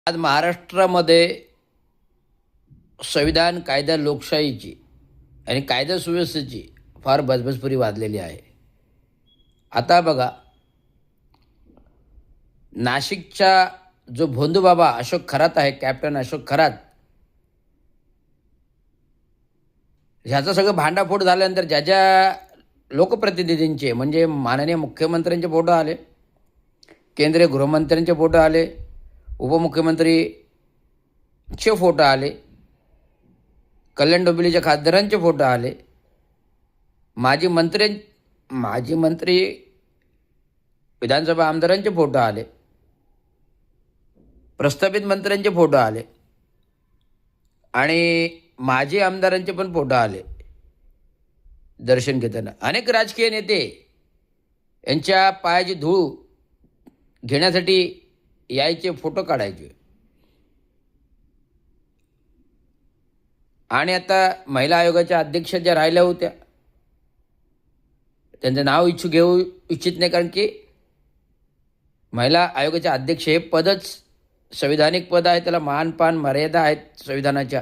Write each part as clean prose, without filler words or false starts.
आज महाराष्ट्रामध्ये संविधान, कायदा, लोकशाहीची आणि कायदा सुव्यवस्थेची फार बजबजपुरी वाजलेली आहे. आता बघा, नाशिकचा जो भोंदूबाबा अशोक खरात आहे, कॅप्टन अशोक खरात, ह्याचं सगळं भांडाफोड झाल्यानंतर ज्या ज्या लोकप्रतिनिधींचे म्हणजे माननीय मुख्यमंत्र्यांचे फोटो आले, केंद्रीय गृहमंत्र्यांचे फोटो आले, उपमुख्यमंत्रीचे फोटो आले, कल्याण डोंबिवलीच्या खासदारांचे फोटो आले, माजी मंत्री विधानसभा आमदारांचे फोटो आले, प्रस्थापित मंत्र्यांचे फोटो आले आणि माजी आमदारांचे पण फोटो आले. दर्शन घेताना अनेक राजकीय नेते यांच्या पायाची धूळ घेण्यासाठी यायचे, फोटो काढायचे. आणि आता महिला आयोगाच्या अध्यक्ष ज्या राहिल्या होत्या त्यांचं नाव घेऊ इच्छित नाही, कारण की महिला आयोगाचे अध्यक्ष हे पदच संविधानिक पद आहे, त्याला मानपान मर्यादा आहेत संविधानाच्या.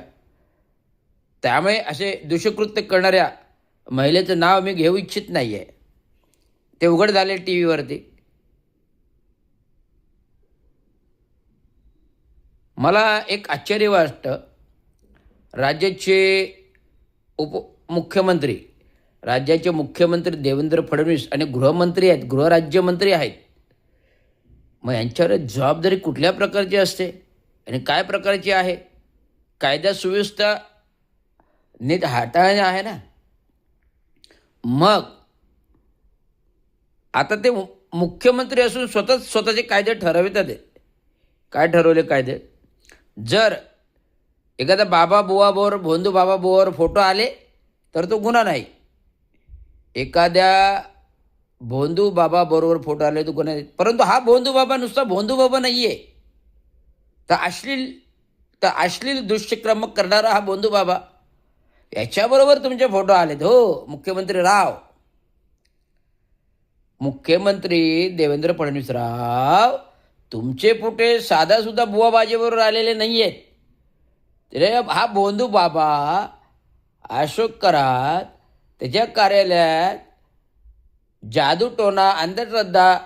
त्यामुळे असे दुष्कृत्य करणाऱ्या महिलेचं नाव मी घेऊ इच्छित नाही आहे. ते उघड झाले टी व्हीवरती. मला एक आश्चर्य वाटतं, राज्याचे राज्याचे मुख्यमंत्री देवेंद्र फडणवीस आणि गृहमंत्री आहेत, गृहराज्यमंत्री आहेत. मग यांच्यावर जबाबदारी कुठल्या प्रकारची असते आणि काय प्रकारची आहे? कायदा सुव्यवस्था नीट हाताळणे आहे ना. मग आता ते मुख्यमंत्री असून स्वतःचे कायदे ठरवितात. काय ठरवले कायदे? जर एखादा बाबा बुवाबरोबर, भोंदू बाबा बुवावर फोटो आले तर तो गुन्हा नाही. एखाद्या भोंदू बाबा बरोबर फोटो आले तो गुन्हा नाही. परंतु हा भोंदू बाबा नुसता भोंदू बाबा नाही आहे, तर अश्लील दुष्कर्म करणारा हा भोंदू बाबा, याच्याबरोबर तुमचे फोटो आलेत. हो, मुख्यमंत्री देवेंद्र फडणवीस राव, तुमचे फोटे साधासुद्धा बुवाबाजीबरोबर आलेले नाही आहेत. तर हा भोंदू बाबा अशोक खरात त्याच्या कार्यालयात जादूटोणा, अंधश्रद्धा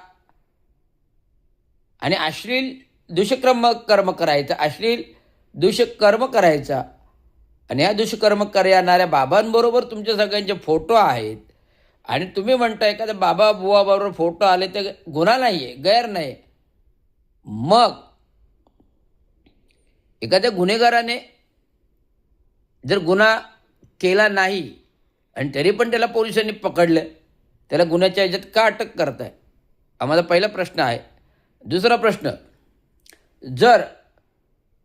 आणि अश्लील दुष्कर्म करायचा. आणि ह्या दुष्कर्म करणाऱ्या बाबांबरोबर तुमच्या सगळ्यांचे फोटो आहेत. आणि तुम्ही म्हणता एखाद्या बाबा बुवाबरोबर फोटो आले तर गुन्हा नाही आहे, गैर नाही. मग एखाद्या गुन्हेगाराने जर गुन्हा केला नाही आणि तरी पण त्याला पोलिसांनी पकडलं, त्याला गुन्ह्याच्या ह्याच्यात का अटक करताय? हा माझा पहिला प्रश्न आहे. दुसरा प्रश्न, जर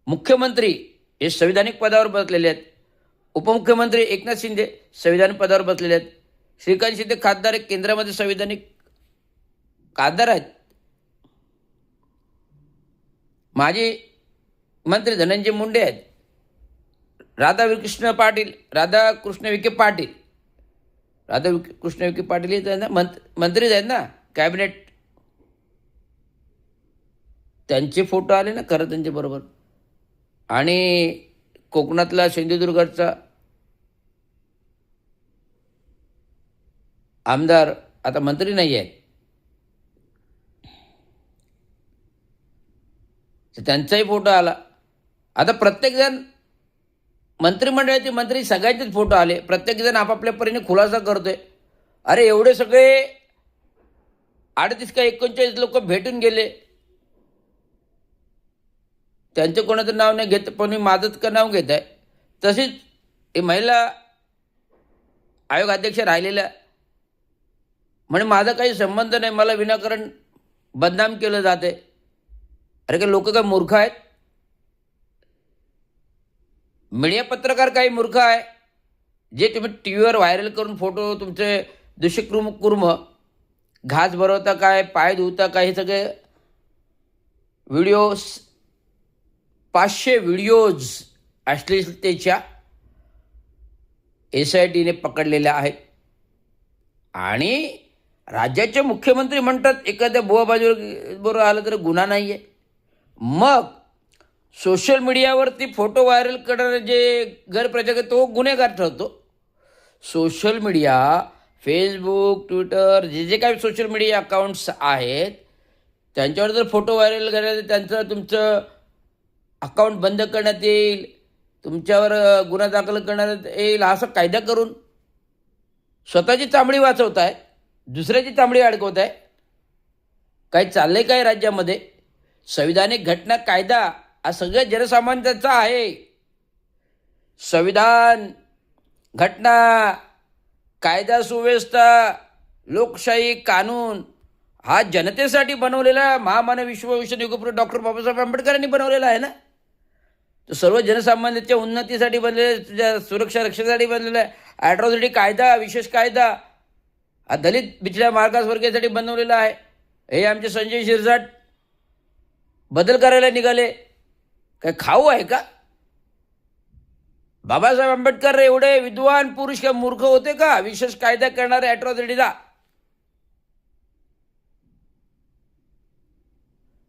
मुख्यमंत्री हे संविधानिक पदावर बसलेले आहेत, उपमुख्यमंत्री एकनाथ शिंदे संविधानिक पदावर बसलेले आहेत, श्रीकांत शिंदे खासदार एक केंद्रामध्ये संविधानिक खासदार आहेत, माजी मंत्री धनंजय मुंडे आहेत, राधाकृष्ण विखे पाटील आहेत ना, मंत्रीच आहेत ना, कॅबिनेट. त्यांचे फोटो आले ना खरं त्यांच्याबरोबर. आणि कोकणातला सिंधुदुर्गचा आमदार आता मंत्री नाही आहेत, त्यांचाही फोटो आला. आता प्रत्येकजण मंत्रिमंडळाचे मंत्री सगळ्यांचेच फोटो आले. प्रत्येकजण आपापल्या परीने खुलासा करतोय. अरे एवढे सगळे 38 का 39 लोक भेटून गेले, त्यांचं कोणाचं नाव नाही घेत, पण मी माझंच का नाव घेत आहे. तसेच हे महिला आयोग अध्यक्ष राहिलेल्या म्हणजे माझा काही संबंध नाही, मला विनाकारण बदनाम केलं जाते. अरे काय लोक काय मूर्ख आहेत? मीडिया पत्रकार काही मूर्ख आहे जे तुम्ही टी व्हीवर व्हायरल करून फोटो तुमचे दुष्कर्म, घास भरवता काय, पाय धुवता काय, हे सगळे व्हिडिओज, 500 व्हिडिओज अश्लीलतेच्या SITने पकडलेल्या आहेत. आणि राज्याचे मुख्यमंत्री म्हणतात एखाद्या बुवाबाजीबरोबर आलं तर गुन्हा नाही आहे. मग सोशल मीडियावरती फोटो व्हायरल करणारे जे गैरप्रचार आहे तो गुन्हेगार ठरतो. सोशल मीडिया, फेसबुक, ट्विटर, जे जे काही सोशल मीडिया अकाउंट्स आहेत त्यांच्यावर जर फोटो व्हायरल करायचे, त्यांचं तुमचं अकाउंट बंद करण्यात येईल, तुमच्यावर गुन्हा दाखल करण्यात येईल, असं कायदा करून स्वतःची चांबडी वाचवत आहे, दुसऱ्याची चांबडी अडकवत आहे. काही चाललंय काय राज्यामध्ये? संविधानिक घटना कायदा हा सगळ्या जनसामान्यांचा आहे. संविधान, घटना, कायदा सुव्यवस्था, लोकशाही, कानून हा जनतेसाठी बनवलेला महामानव विश्वभूषण युगपुरुष डॉक्टर बाबासाहेब आंबेडकरांनी बनवलेला आहे ना. तो सर्व जनसामान्यांच्या उन्नतीसाठी बनलेला, तुझ्या सुरक्षा रक्षेसाठी बनलेला आहे. ॲट्रॉसिटी कायदा, विशेष कायदा हा दलित बिचल्या मागासवर्गीयासाठी बनवलेला आहे. हे आमचे संजय शिरसाट बदल करायला निघाले. काय खाऊ आहे का? बाबासाहेब आंबेडकर एवढे विद्वान पुरुष का मूर्ख होते का विशेष कायदा करणारे ॲट्रॉसिटीचा?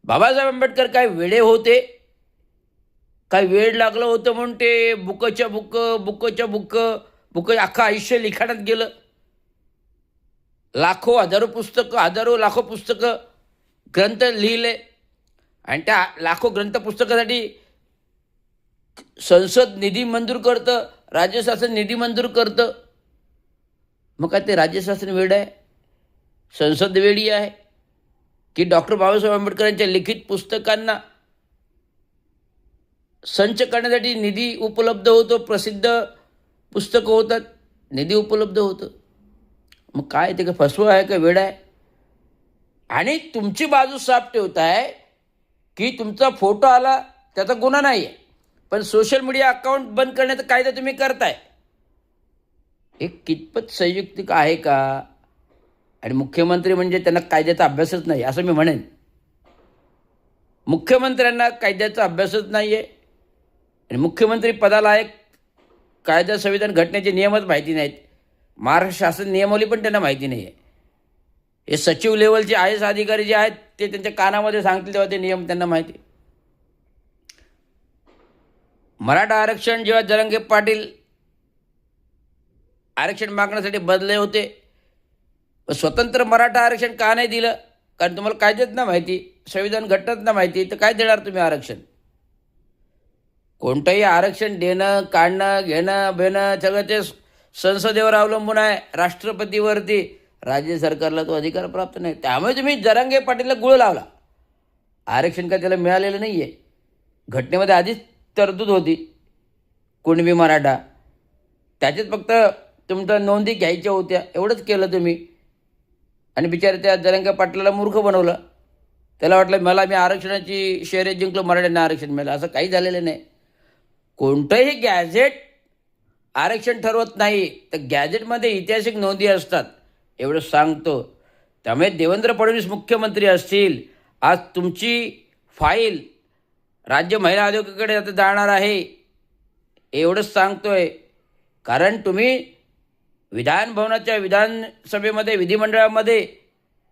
बाबासाहेब आंबेडकर काय वेडे होते? काय वेळ लागलं होतं म्हणून ते बुकच्या बुक अख्खं आयुष्य लिखाणात गेलं. लाखो लाखो पुस्तकं ग्रंथ लिहिले आणि त्या लाखो ग्रंथ पुस्तकासाठी संसद निधी मंजूर करतं, राज्य शासन निधी मंजूर करतं. मग काय ते राज्य शासन वेड आहे, संसद वेडी आहे की डॉक्टर बाबासाहेब आंबेडकरांच्या लिखित पुस्तकांना संच करण्यासाठी निधी उपलब्ध होतो, प्रसिद्ध पुस्तकं होतात, निधी उपलब्ध होतं. मग काय ते का फसवा आहे का वेळ आहे? आणि तुमची बाजू साफ ठेवताय की तुमचा फोटो आला त्याचा गुन्हा नाही आहे, पण सोशल मीडिया अकाउंट बंद करण्याचा कायदा तुम्ही करताय. हे कितपत संयुक्तिक आहे का? आणि मुख्यमंत्री म्हणजे त्यांना कायद्याचा अभ्यासच नाही असं मी म्हणेन. मुख्यमंत्र्यांना कायद्याचा अभ्यासच नाही आहे आणि मुख्यमंत्री पदाला एक कायदा, संविधान, घटनेचे नियमच माहिती नाहीत. महाराष्ट्र शासन नियमावली पण त्यांना माहिती नाही आहे. हे सचिव लेवलचे IAS अधिकारी जे आहेत ते त्यांच्या कानामध्ये सांगतील तेव्हा ते नियम त्यांना माहिती. मराठा आरक्षण जेव्हा जरांगे पाटील आरक्षण मागण्यासाठी बदले होते, स्वतंत्र मराठा आरक्षण का नाही दिलं? कारण तुम्हाला कायद्यात ना माहिती, संविधान घटनात ना माहिती, तर काय देणार तुम्ही आरक्षण? कोणतंही आरक्षण देणं, काढणं, घेणं, बेणं सगळं ते संसदेवर अवलंबून आहे, राष्ट्रपतीवरती. राज्य सरकारला तो अधिकार प्राप्त नाही. त्यामुळे तुम्ही जरांगे पाटीलला गुळ लावला. आरक्षण का त्याला मिळालेलं नाही आहे. घटनेमध्ये आधीच तरतूद होती कुणबी मराठा, त्याच्यात फक्त तुमच्या नोंदी घ्यायच्या होत्या, एवढंच केलं तुम्ही. आणि बिचारे त्या जरांगे पाटलाला मूर्ख बनवलं. त्याला वाटलं मी आरक्षणाची शर्यत जिंकलो, मराठ्यांना आरक्षण मिळालं. असं काही झालेलं नाही. कोणतंही गॅझेट आरक्षण ठरवत नाही, तर गॅझेटमध्ये ऐतिहासिक नोंदी असतात, एवढं सांगतो. त्यामुळे देवेंद्र फडणवीस मुख्यमंत्री असतील, आज तुमची फाईल राज्य महिला आयोगाकडे आता जाणार आहे, एवढंच सांगतोय. कारण तुम्ही विधानभवनाच्या विधानसभेमध्ये, विधिमंडळामध्ये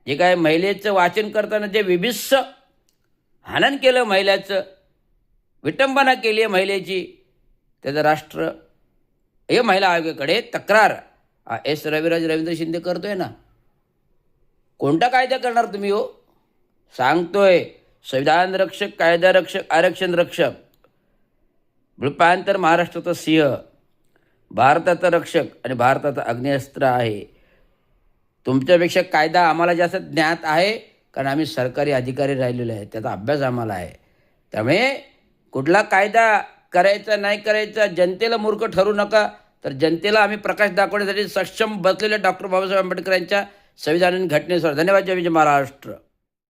जे काय महिलेचं वाचन करताना जे विभिन्न हनन केलं, महिलेचं विटंबना केली आहे महिलेची, त्याचं हे महिला आयोगाकडे तक्रार रविराज रवींद्र शिंदे करतोय ना. कोणता कायदा करणार तुम्ही हो? सांगतोय संविधान रक्षक, कायदा रक्षक, आरक्षण रक्षक, रूपांतर महाराष्ट्राचा सिंह, भारताचा रक्षक आणि भारताचा अग्नेस्त्र आहे. तुमच्यापेक्षा कायदा आम्हाला जास्त ज्ञात आहे, कारण आम्ही सरकारी अधिकारी राहिलेलो आहे, त्याचा अभ्यास आम्हाला आहे. त्यामुळे कुठला कायदा करायचा नाही करायचा जनतेला मूर्ख ठरू नका. तर जनतेला आम्ही प्रकाश दाखवण्यासाठी सक्षम बसलेल्या डॉक्टर बाबासाहेब आंबेडकरांच्या संविधान घटनेसर. धन्यवाद. जय विजय महाराष्ट्र.